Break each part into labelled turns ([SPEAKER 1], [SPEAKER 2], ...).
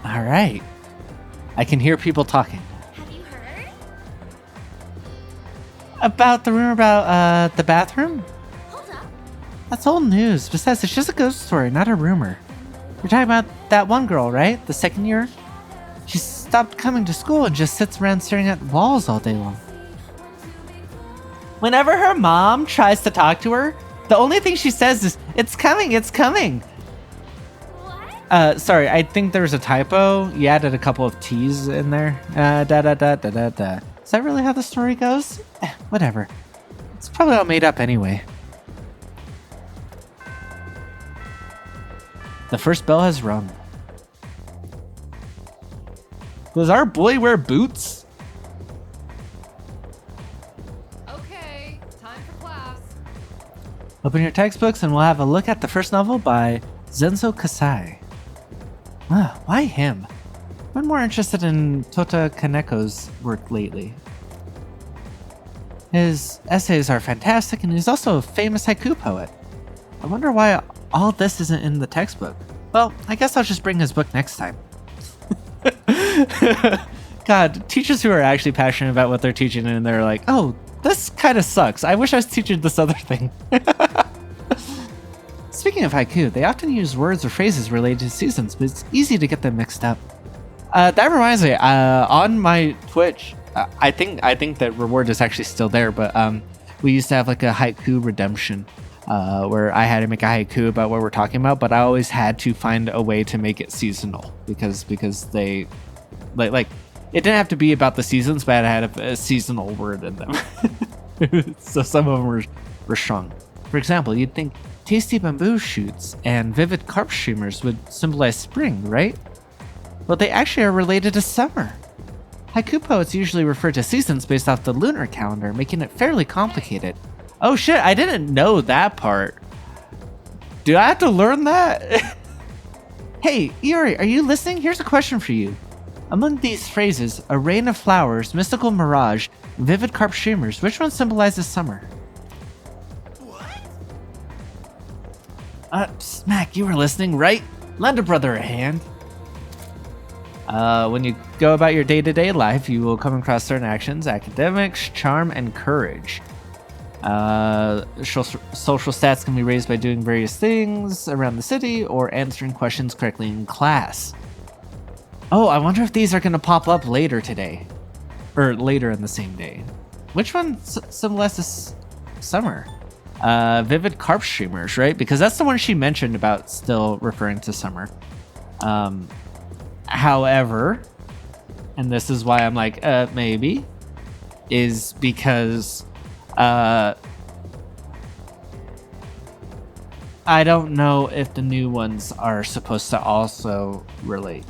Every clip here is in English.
[SPEAKER 1] All right. I can hear people talking.
[SPEAKER 2] Have you heard?
[SPEAKER 1] About the rumor about the bathroom?
[SPEAKER 2] Hold up.
[SPEAKER 1] That's old news. Besides, it's just a ghost story, not a rumor. You're talking about that one girl, right? The second year? She stopped coming to school and just sits around staring at walls all day long. Whenever her mom tries to talk to her, the only thing she says is, "It's coming, it's coming."
[SPEAKER 2] What?
[SPEAKER 1] Sorry, I think there was a typo. You added a couple of T's in there. Da da da da da da. Is that really how the story goes? Whatever. It's probably all made up anyway. The first bell has rung. Does our boy wear boots?
[SPEAKER 3] Okay, time for class.
[SPEAKER 1] Open your textbooks and we'll have a look at the first novel by Zenzo Kasai. Why him? I've been more interested in Tota Kaneko's work lately. His essays are fantastic and he's also a famous haiku poet. I wonder why all this isn't in the textbook. Well, I guess I'll just bring his book next time. God, teachers who are actually passionate about what they're teaching and they're like, oh, this kind of sucks. I wish I was teaching this other thing. Speaking of haiku, they often use words or phrases related to seasons, but it's easy to get them mixed up. That reminds me, on my Twitch, I think that reward is actually still there, but we used to have like a haiku redemption where I had to make a haiku about what we're talking about, but I always had to find a way to make it seasonal because they like it didn't have to be about the seasons, but I had a seasonal word in them. So some of them were strong. For example, you'd think tasty bamboo shoots and vivid carp streamers would symbolize spring, right? Well, they actually are related to summer. Haiku poets usually refer to seasons based off the lunar calendar, making it fairly complicated. Oh shit, I didn't know that part. Do I have to learn that? Hey, Iori, are you listening? Here's a question for you. Among these phrases, a rain of flowers, mystical mirage, and vivid carp streamers, which one symbolizes summer? Smack, you were listening, right? Lend a brother a hand. When you go about your day-to-day life, you will come across certain actions, academics, charm, and courage. Social stats can be raised by doing various things around the city or answering questions correctly in class. Oh, I wonder if these are going to pop up later today. Or later in the same day. Which one symbolizes summer? Vivid carp streamers, right? Because that's the one she mentioned about still referring to summer. However, and this is why I'm like, maybe, is because I don't know if the new ones are supposed to also relate.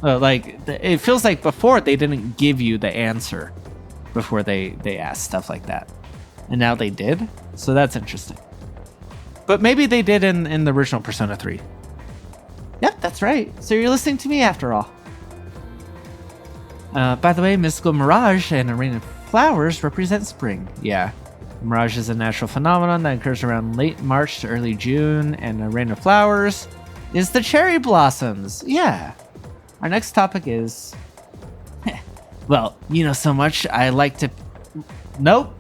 [SPEAKER 1] It feels like before they didn't give you the answer before they asked stuff like that. And now they did, so that's interesting. But maybe they did in the original Persona 3. Yep, that's right. So you're listening to me after all. By the way, mystical mirage and a rain of flowers represent spring. Yeah. Mirage is a natural phenomenon that occurs around late March to early June, and a rain of flowers is the cherry blossoms. Yeah. Our next topic is... well, you know so much I like to... Nope.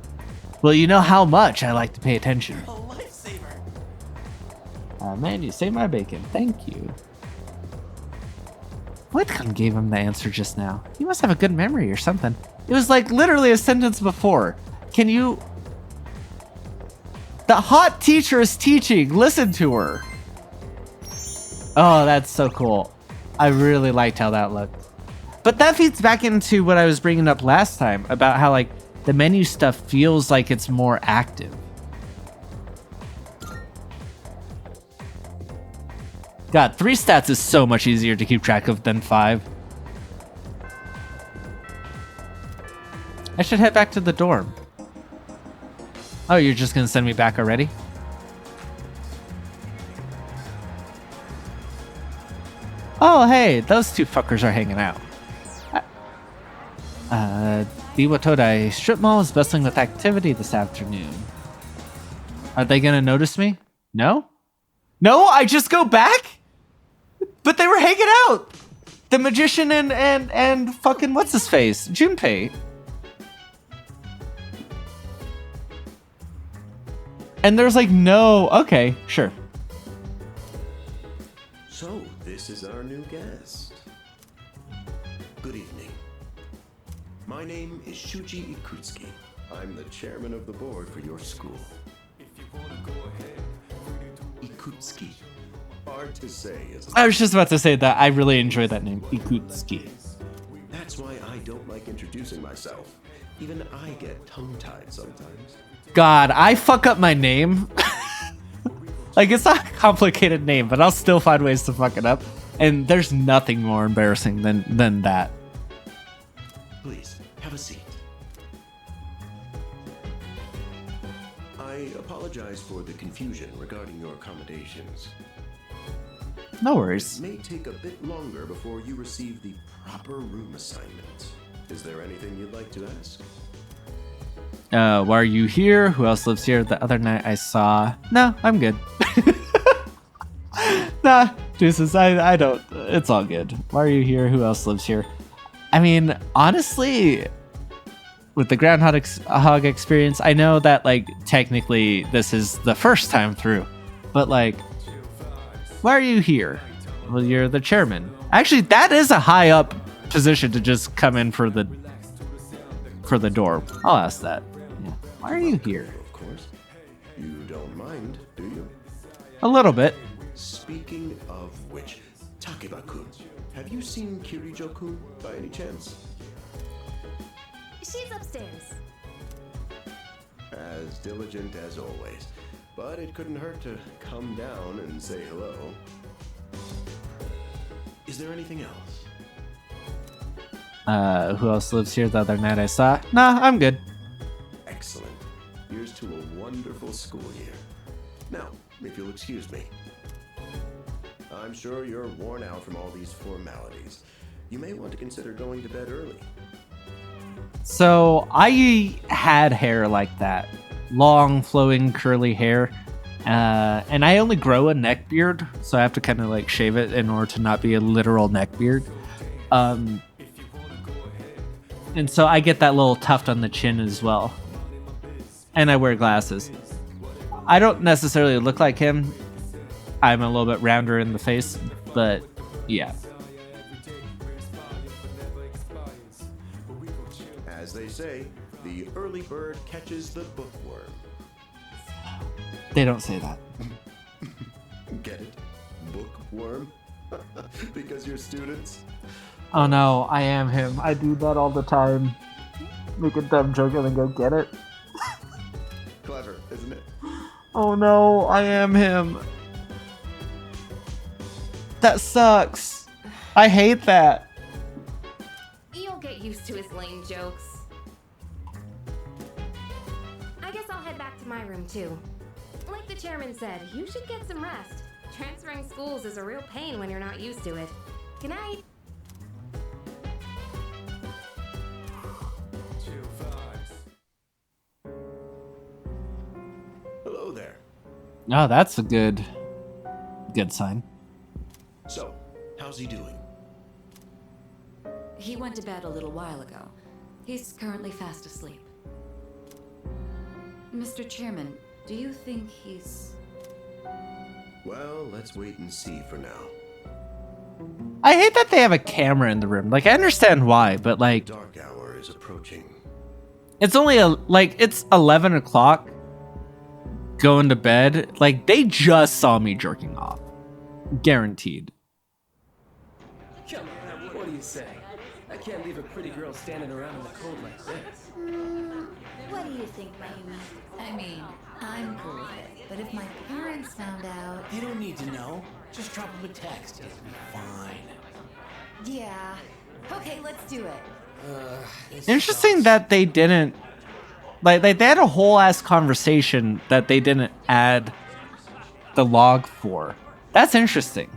[SPEAKER 1] Well, you know how much I like to pay attention.
[SPEAKER 4] A lifesaver.
[SPEAKER 1] Man, you saved my bacon. Thank you. Whitcomb gave him the answer just now. He must have a good memory or something. It was like literally a sentence before. Can you... The hot teacher is teaching. Listen to her. Oh, that's so cool. I really liked how that looked. But that feeds back into what I was bringing up last time about how like the menu stuff feels like it's more active. God, 3 stats is so much easier to keep track of than 5. I should head back to the dorm. Oh, you're just gonna send me back already? Oh, hey, those two fuckers are hanging out. Diwatodai Strip Mall is bustling with activity this afternoon. Are they gonna notice me? No? No, I just go back? But they were hanging out! The magician and fucking what's his face? Junpei. And there's like no, okay, sure.
[SPEAKER 4] So, this is our new guest. Good evening. My name is Shuji Ikutsuki. I'm the chairman of the board for your school. Ikutsuki. Hard to say, isn't it?
[SPEAKER 1] I was just about to say that I really enjoy that name, Ikutsuki.
[SPEAKER 4] That's why I don't like introducing myself. Even I get tongue-tied sometimes.
[SPEAKER 1] God, I fuck up my name. Like, it's not a complicated name, but I'll still find ways to fuck it up. And there's nothing more embarrassing than that.
[SPEAKER 4] Please, have a seat. I apologize for the confusion regarding your accommodations.
[SPEAKER 1] No
[SPEAKER 4] It
[SPEAKER 1] worries.
[SPEAKER 4] may take a bit longer before you receive the proper room assignment. Is there anything you'd like to ask?
[SPEAKER 1] Why are you here? Who else lives here? The other night I saw... No, I'm good. Nah, deuces, I don't... It's all good. Why are you here? Who else lives here? I mean, honestly, with the Groundhog experience, I know that, like, technically this is the first time through. But, like, why are you here? Well, you're the chairman. Actually, that is a high up position to just come in for the door. I'll ask that. Yeah. Why are you here?
[SPEAKER 4] Of course. You don't mind, do you?
[SPEAKER 1] A little bit.
[SPEAKER 4] Speaking of which, Takeba-kun, have you seen Kirijo-kun by any chance?
[SPEAKER 2] She's upstairs.
[SPEAKER 4] As diligent as always. But it couldn't hurt to come down and say hello. Is there anything else?
[SPEAKER 1] Who else lives here? The other night I saw. Nah, I'm good.
[SPEAKER 4] Excellent. Here's to a wonderful school year. Now, if you'll excuse me. I'm sure you're worn out from all these formalities. You may want to consider going to bed early.
[SPEAKER 1] So I had hair like that. Long, flowing, curly hair. And I only grow a neck beard, so I have to kind of like shave it in order to not be a literal neck beard. And so I get that little tuft on the chin as well. And I wear glasses. I don't necessarily look like him. I'm a little bit rounder in the face, but yeah.
[SPEAKER 4] As they say, the early bird catches the bookworm.
[SPEAKER 1] They don't say that.
[SPEAKER 4] Get it? Bookworm? Because you're students?
[SPEAKER 1] Oh no, I am him. I do that all the time. Make a dumb joke and then go get it.
[SPEAKER 4] Clever, isn't it?
[SPEAKER 1] Oh no, I am him. That sucks. I hate that.
[SPEAKER 2] You'll get used to his lame jokes. I guess I'll head back to my room too. Like the chairman said, you should get some rest. Transferring schools is a real pain when you're not used to it. Good night.
[SPEAKER 4] Hello there.
[SPEAKER 1] Oh, that's a good sign.
[SPEAKER 4] So, how's he doing?
[SPEAKER 5] He went to bed a little while ago. He's currently fast asleep. Mr. Chairman, do you think he's...
[SPEAKER 4] Well, let's wait and see for now.
[SPEAKER 1] I hate that they have a camera in the room. Like, I understand why, but like,
[SPEAKER 4] Dark hour is approaching.
[SPEAKER 1] it's only it's 11 o'clock. Going to bed. Like, they just saw me jerking off. Guaranteed.
[SPEAKER 6] Come on, what do you say? I can't leave a pretty girl standing around in the cold like this.
[SPEAKER 5] What do you think, Mayumi? I mean, I'm cool with it, but if my parents found out...
[SPEAKER 6] They don't need to know. Just drop them a text. It'll be fine.
[SPEAKER 5] Yeah. Okay, let's do it.
[SPEAKER 6] This
[SPEAKER 1] Interesting
[SPEAKER 6] sucks.
[SPEAKER 1] that they didn't like they had a whole ass conversation that they didn't add the log for. That's interesting.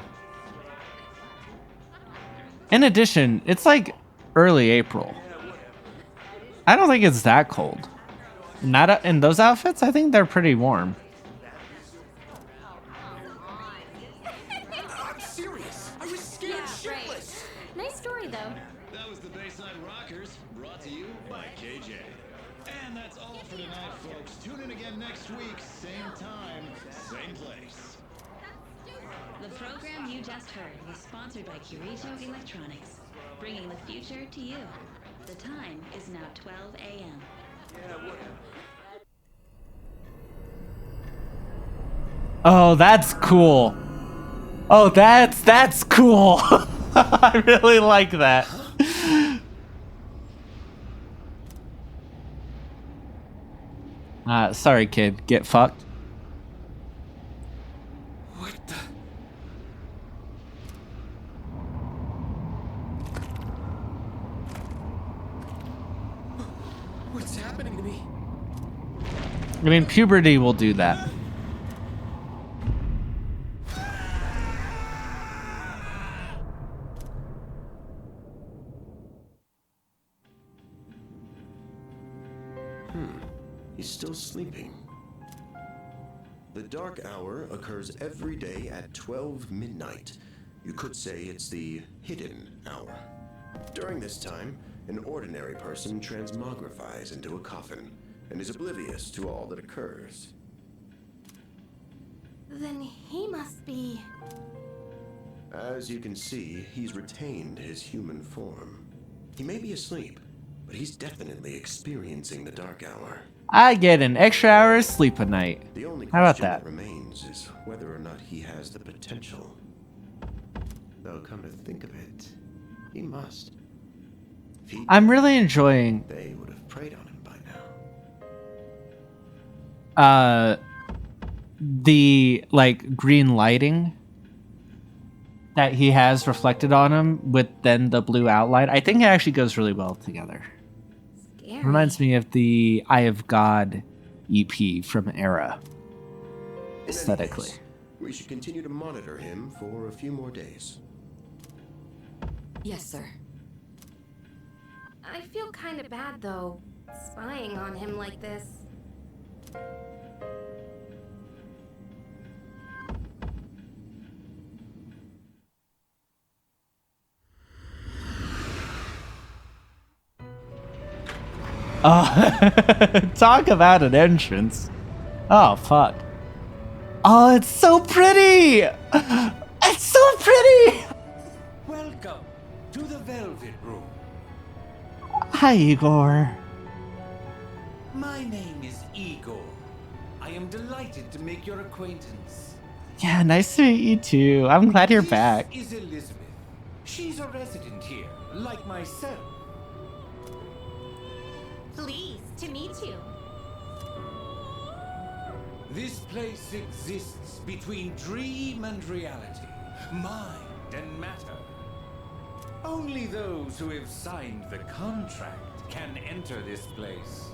[SPEAKER 1] In addition, it's like early April. I don't think it's that cold. Not in those outfits. I think they're pretty warm.
[SPEAKER 6] I'm serious. I was scared shitless.
[SPEAKER 2] Nice
[SPEAKER 7] all for tonight, folks. Tune in again next week, same time, same place.
[SPEAKER 8] The program you just heard was sponsored by Kirito Electronics, bringing the future to you. The time is now 12 a.m.
[SPEAKER 1] Oh, that's cool. Oh, that's cool. I really like that. Sorry, kid. Get fucked.
[SPEAKER 6] What the? What's happening to me?
[SPEAKER 1] I mean, puberty will do that.
[SPEAKER 4] He's still sleeping. The dark hour occurs every day at 12 midnight. You could say it's the hidden hour. During this time, an ordinary person transmogrifies into a coffin and is oblivious to all that occurs.
[SPEAKER 2] Then he must be...
[SPEAKER 4] As you can see, he's retained his human form. He may be asleep, but he's definitely experiencing the dark hour.
[SPEAKER 1] I get an extra hour of sleep a night.
[SPEAKER 4] The only
[SPEAKER 1] How about
[SPEAKER 4] question
[SPEAKER 1] that?
[SPEAKER 4] remains is whether or not he has the potential. Though, come to think of it, he must. If he
[SPEAKER 1] I'm really enjoying
[SPEAKER 4] they would have preyed on him by now.
[SPEAKER 1] the like green lighting that he has reflected on him with then the blue outline. I think it actually goes really well together.
[SPEAKER 2] Scary.
[SPEAKER 1] Reminds me of the Eye of God EP from Era.
[SPEAKER 4] In any
[SPEAKER 1] Aesthetically.
[SPEAKER 4] case, we should continue to monitor him for a few more days.
[SPEAKER 3] Yes, sir.
[SPEAKER 2] I feel kind of bad, though, spying on him like this.
[SPEAKER 1] Oh, talk about an entrance. Oh, fuck. Oh, it's so pretty! It's so pretty!
[SPEAKER 9] Welcome to the Velvet Room.
[SPEAKER 1] Hi, Igor.
[SPEAKER 9] My name is Igor. I am delighted to make your acquaintance.
[SPEAKER 1] Yeah, nice to meet you too. I'm glad you're back.
[SPEAKER 9] This is Elizabeth. She's a resident here, like myself.
[SPEAKER 2] Pleased to meet you.
[SPEAKER 9] This place exists between dream and reality, mind and matter. Only those who have signed the contract can enter this place.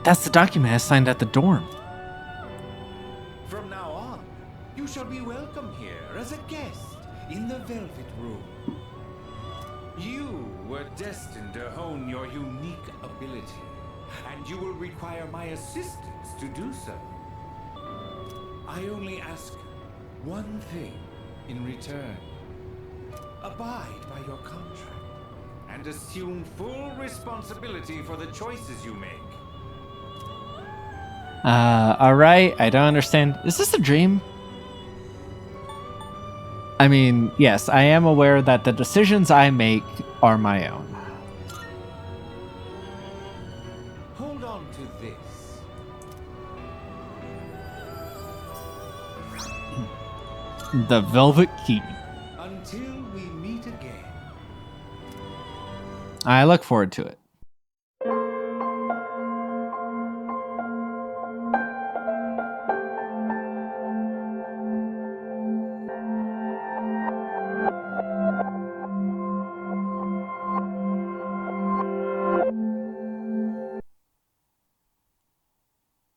[SPEAKER 1] That's the document I signed at the dorm.
[SPEAKER 9] From now on, you shall be welcome here as a guest in the Velvet Room. You were destined to hone your unique ability, and you will require my assistance to do so. I only ask one thing in return. Abide by your contract and assume full responsibility for the choices you make.
[SPEAKER 1] Alright, I don't understand. Is this a dream? I mean, yes, I am aware that the decisions I make are my own.
[SPEAKER 9] Hold on to this.
[SPEAKER 1] The Velvet Key.
[SPEAKER 9] Until we meet again.
[SPEAKER 1] I look forward to it.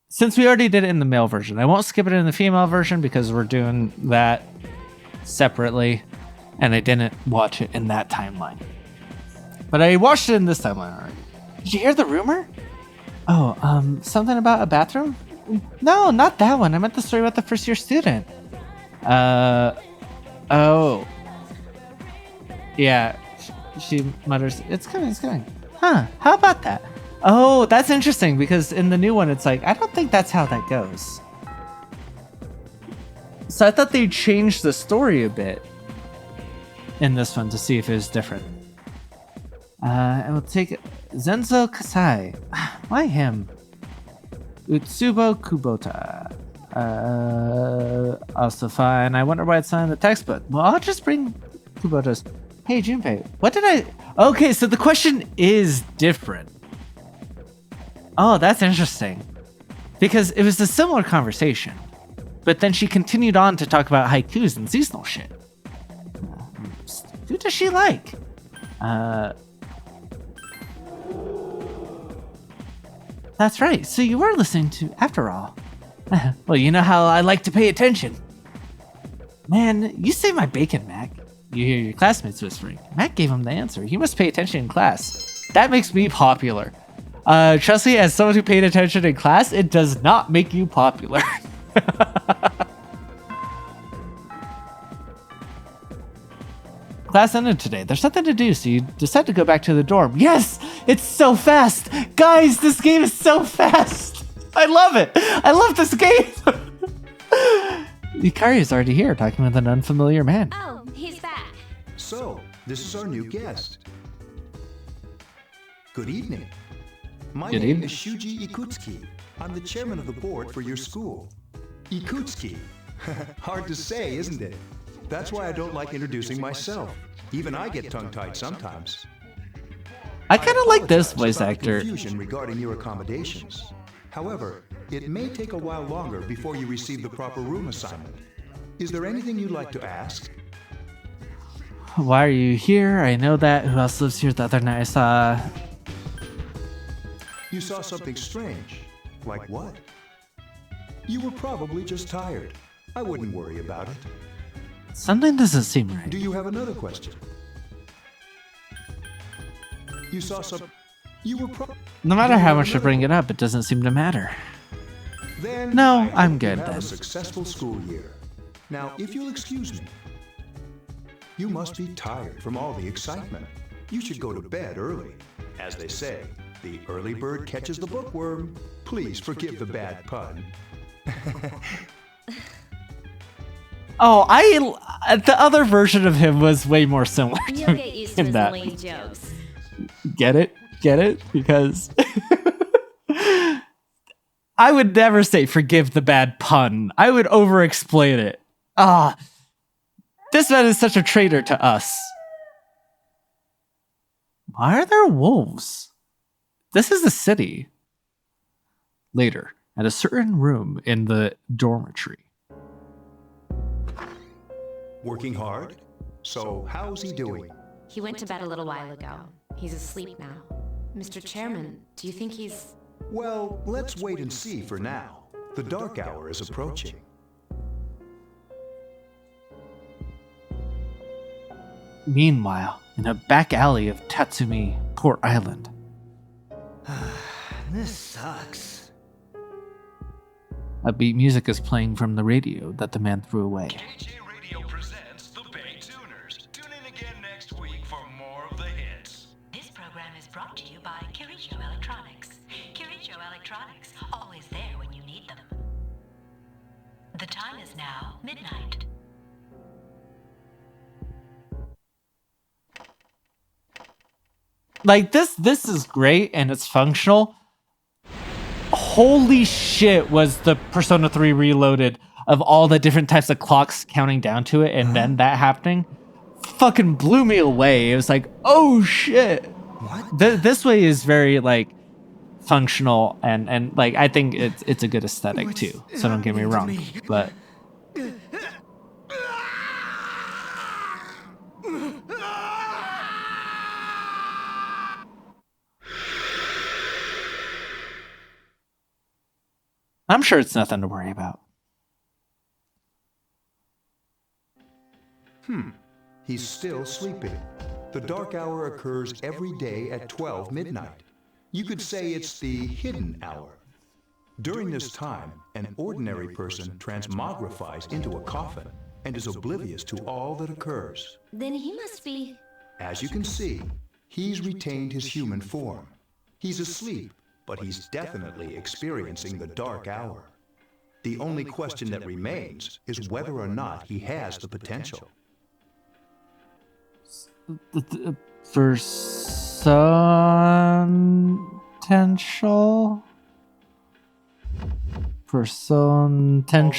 [SPEAKER 1] Since we already did it in the male version, I won't skip it in the female version because we're doing that separately, and I didn't watch it in that timeline. But I watched it in this timeline already. Did you hear the rumor? Oh, something about a bathroom? No, not that one. I meant the story about the first year student. Oh. Yeah. She mutters, it's coming, it's coming. Huh, how about that? Oh, that's interesting because in the new one, it's like, I don't think that's how that goes. So I thought they changed the story a bit in this one to see if it was different. I will take Zenzo Kasai. Why him? Utsubo Kubota. Also fine. I wonder why it's not in the textbook. Well, I'll just bring Kubota's. Hey, Junpei, what did I... Okay, so the question is different. Oh, that's interesting. Because it was a similar conversation. But then she continued on to talk about haikus and seasonal shit. Who does she like? That's right, so you were listening to after all. Well, you know how I like to pay attention. Man, you saved my bacon, Mac. You hear your classmates whispering. Mac gave him the answer. He must pay attention in class. That makes me popular. Trust me, as someone who paid attention in class, it does not make you popular. Class ended today. There's nothing to do, so you decide to go back to the dorm. Yes! It's so fast! Guys, this game is so fast! I love it! I love this game! Ikari is already here, talking with an unfamiliar man.
[SPEAKER 2] Oh, he's back.
[SPEAKER 7] So, this is our new guest. Good evening. My
[SPEAKER 1] Good
[SPEAKER 7] name
[SPEAKER 1] evening.
[SPEAKER 7] is Shuji Ikutsuki. I'm the chairman of the board for your school. Ikutsuki. Hard to say, isn't it? That's why I don't like introducing myself. Even I get tongue-tied sometimes.
[SPEAKER 1] I kind of like this
[SPEAKER 7] apologize
[SPEAKER 1] voice
[SPEAKER 7] about the
[SPEAKER 1] actor.
[SPEAKER 7] Confusion regarding your accommodations. However, it may take a while longer before you receive the proper room assignment. Is there anything you'd like to ask?
[SPEAKER 1] Why are you here? I know that. Who else lives here? The other night I saw...
[SPEAKER 7] You saw something strange. Like what? You were probably just tired. I wouldn't worry about it.
[SPEAKER 1] Something doesn't seem right.
[SPEAKER 7] Do you have another question? You saw some... You were
[SPEAKER 1] No matter how much I bring it up, it doesn't seem to matter.
[SPEAKER 7] Then
[SPEAKER 1] No,
[SPEAKER 7] I hope
[SPEAKER 1] I'm
[SPEAKER 7] you
[SPEAKER 1] good
[SPEAKER 7] have
[SPEAKER 1] then.
[SPEAKER 7] a successful school year. Now, if you'll excuse me, you must be tired from all the excitement. You should go to bed early. As they say, the early bird catches the bookworm. Please forgive the bad pun.
[SPEAKER 1] Oh, the other version of him was way more similar
[SPEAKER 2] You'll
[SPEAKER 1] to
[SPEAKER 2] get used to
[SPEAKER 1] in
[SPEAKER 2] his
[SPEAKER 1] that.
[SPEAKER 2] lame jokes.
[SPEAKER 1] Get it? Get it? Because I would never say forgive the bad pun. I would over-explain it. This man is such a traitor to us. Why are there wolves? This is the city. Later, at a certain room in the dormitory.
[SPEAKER 7] Working hard? So, how's he doing?
[SPEAKER 2] He went to bed a little while ago. He's asleep now. Mr. Chairman, do you think he's...
[SPEAKER 7] Well, let's wait and see for now. The dark hour is approaching.
[SPEAKER 1] Meanwhile, in a back alley of Tatsumi Port Island.
[SPEAKER 10] This sucks.
[SPEAKER 1] Upbeat music is playing from the radio that the man threw away.
[SPEAKER 9] KJ Radio presents The Bay Tuners. Tune in again next week for more of the hits.
[SPEAKER 8] This program is brought to you by Kirijo Electronics. Kirijo Electronics, always there when you need them. The time is now midnight.
[SPEAKER 1] Like this is great and it's functional. Holy shit, was the Persona 3 Reloaded of all the different types of clocks counting down to it, and then that happening fucking blew me away. It was like, oh shit.
[SPEAKER 10] What?
[SPEAKER 1] This way is very like functional and like I think it's a good aesthetic
[SPEAKER 10] What's
[SPEAKER 1] too. So don't get me
[SPEAKER 10] happening to
[SPEAKER 1] wrong,
[SPEAKER 10] me?
[SPEAKER 1] but I'm sure it's nothing to worry about.
[SPEAKER 7] He's still sleeping. The dark hour occurs every day at 12 midnight. You could say it's the hidden hour. During this time, an ordinary person transmogrifies into a coffin. and is oblivious to all that occurs.
[SPEAKER 2] Then he must be...
[SPEAKER 7] As you can see, he's retained his human form. He's asleep, but he's definitely experiencing the dark hour. The only question that remains is whether or not he has the potential.
[SPEAKER 1] Potential?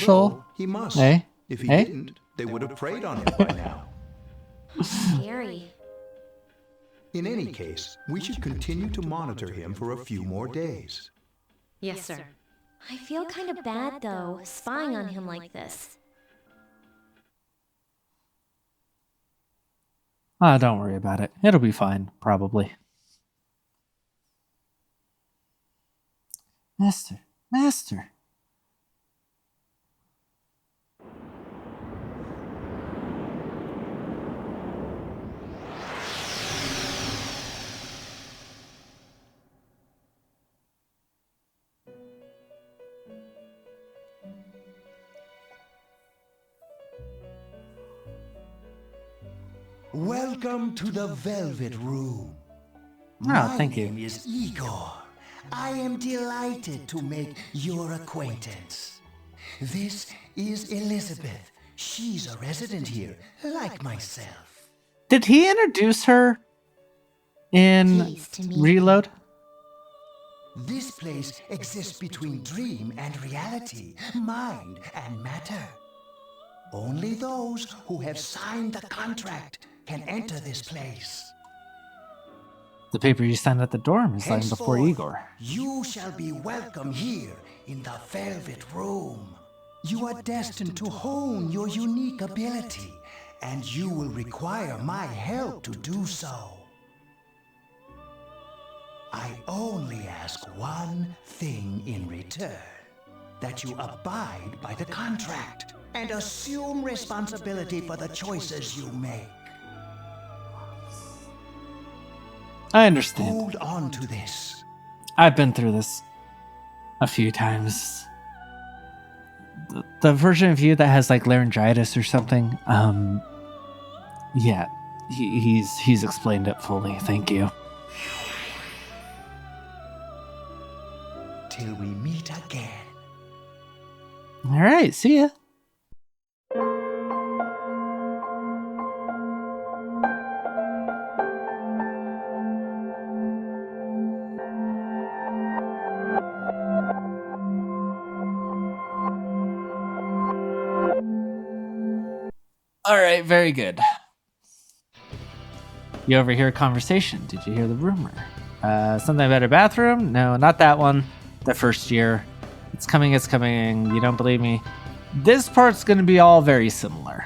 [SPEAKER 7] Although he must.
[SPEAKER 1] Eh?
[SPEAKER 7] If he
[SPEAKER 1] Eh?
[SPEAKER 7] didn't, they would have preyed on him by now.
[SPEAKER 2] Scary.
[SPEAKER 7] In any case, we should continue to monitor him for a few more days.
[SPEAKER 2] Yes, sir.
[SPEAKER 10] I feel kind of bad, though, spying on him like this.
[SPEAKER 1] Ah, don't worry about it. It'll be fine, probably. Master.
[SPEAKER 11] Welcome to the Velvet Room.
[SPEAKER 1] Oh, thank you.
[SPEAKER 11] My name is Igor. I am delighted to make your acquaintance. This is Elizabeth. She's a resident here, like myself.
[SPEAKER 1] Did he introduce her in
[SPEAKER 10] Pleased to meet you.
[SPEAKER 1] Reload?
[SPEAKER 11] This place exists between dream and reality, mind and matter. Only those who have signed the contract can enter this place.
[SPEAKER 1] The paper you signed at the dorm is lying before
[SPEAKER 11] Henceforth,
[SPEAKER 1] Igor.
[SPEAKER 11] You shall be welcome here in the Velvet Room. You are destined to hone your unique ability, and you will require my help to do so. I only ask one thing in return, that you abide by the contract and assume responsibility for the choices you make.
[SPEAKER 1] I understand.
[SPEAKER 11] Hold on to this.
[SPEAKER 1] I've been through this a few times. The version of you that has like laryngitis or something, yeah, he's explained it fully. Thank you.
[SPEAKER 11] Till we meet again.
[SPEAKER 1] All right, see ya. All right, very good. You overhear a conversation. Did you hear the rumor? Something about a bathroom? No, not that one. The first year. It's coming. You don't believe me? This part's going to be all very similar.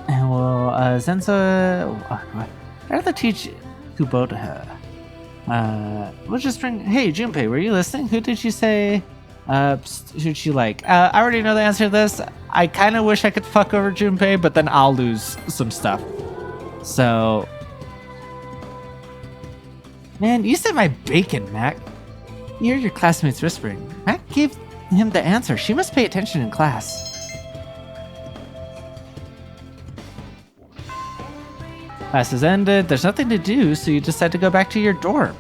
[SPEAKER 1] And well, Zenzo... I'd rather teach Kubota. We'll just bring... Hey, Junpei, were you listening? Who did you say... who'd she like? I already know the answer to this. I kind of wish I could fuck over Junpei, but then I'll lose some stuff. So... Man, you said my bacon, Mac. You heard your classmates whispering. Mac gave him the answer. She must pay attention in class. Class has ended. There's nothing to do, so you decide to go back to your dorm.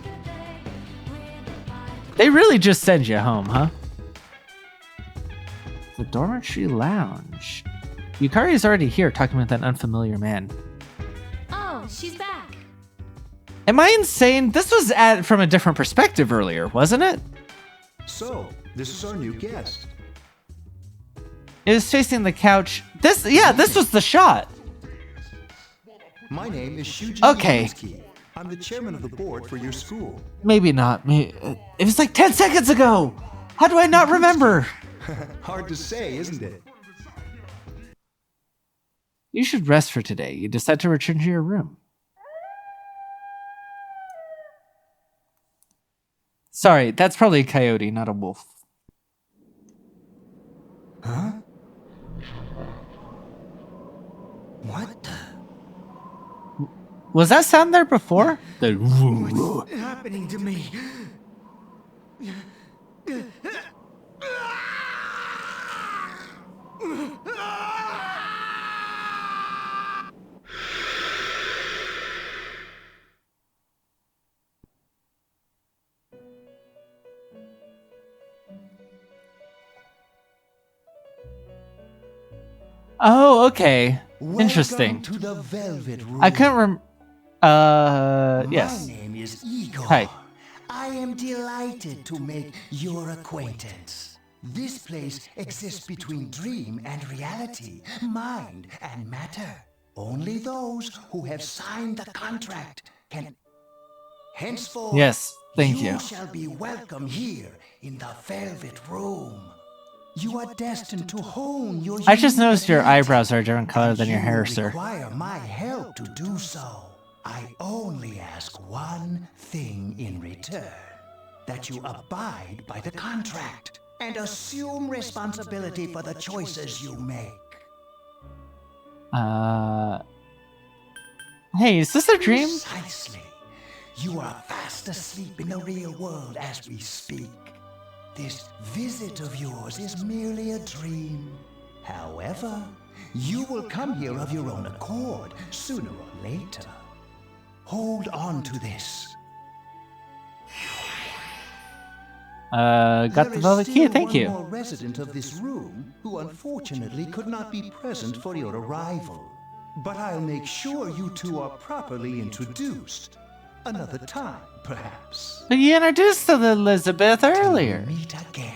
[SPEAKER 1] They really just send you home, huh? The dormitory lounge. Yukari's already here talking with an unfamiliar man.
[SPEAKER 10] Oh, she's back.
[SPEAKER 1] Am I insane? This was from a different perspective earlier, wasn't it?
[SPEAKER 7] So, this is our new guest.
[SPEAKER 1] It was facing the couch. This was the shot.
[SPEAKER 7] My name is Shuji
[SPEAKER 1] Okay.
[SPEAKER 7] Yamasaki. I'm the chairman of the board for your school.
[SPEAKER 1] Maybe not. It was like 10 seconds ago. How do I not remember?
[SPEAKER 7] Hard to say, isn't it?
[SPEAKER 1] You should rest for today. You decide to return to your room. Sorry, that's probably a coyote, not a wolf.
[SPEAKER 11] Huh? What the?
[SPEAKER 1] Was that sound there before? The
[SPEAKER 11] What's happening to me?
[SPEAKER 1] Oh, okay. Interesting.
[SPEAKER 11] Welcome to the Velvet Room.
[SPEAKER 1] I couldn't yes.
[SPEAKER 11] My name is Igor.
[SPEAKER 1] Hi.
[SPEAKER 11] I am delighted to make your acquaintance. This place exists between dream and reality, mind and matter. Only those who have signed the contract can... Henceforth,
[SPEAKER 1] Yes, thank you.
[SPEAKER 11] You shall be welcome here in the Velvet Room. You are destined to hone your...
[SPEAKER 1] I just noticed your eyebrows are a different color than your hair, sir.
[SPEAKER 11] You require my help to do so. I only ask one thing in return. That you abide by the contract and assume responsibility for the choices you make.
[SPEAKER 1] Hey, is this a dream?
[SPEAKER 11] Precisely. You are fast asleep in the real world as we speak. This visit of yours is merely a dream. However, you will come here of your own accord, sooner or later. Hold on to this.
[SPEAKER 1] Got the velvet key, thank you.
[SPEAKER 11] There is still one more resident of this room who unfortunately could not be present for your arrival. But I'll make sure you two are properly introduced. Another time, perhaps.
[SPEAKER 1] But you introduced to Elizabeth earlier.
[SPEAKER 11] Meet again.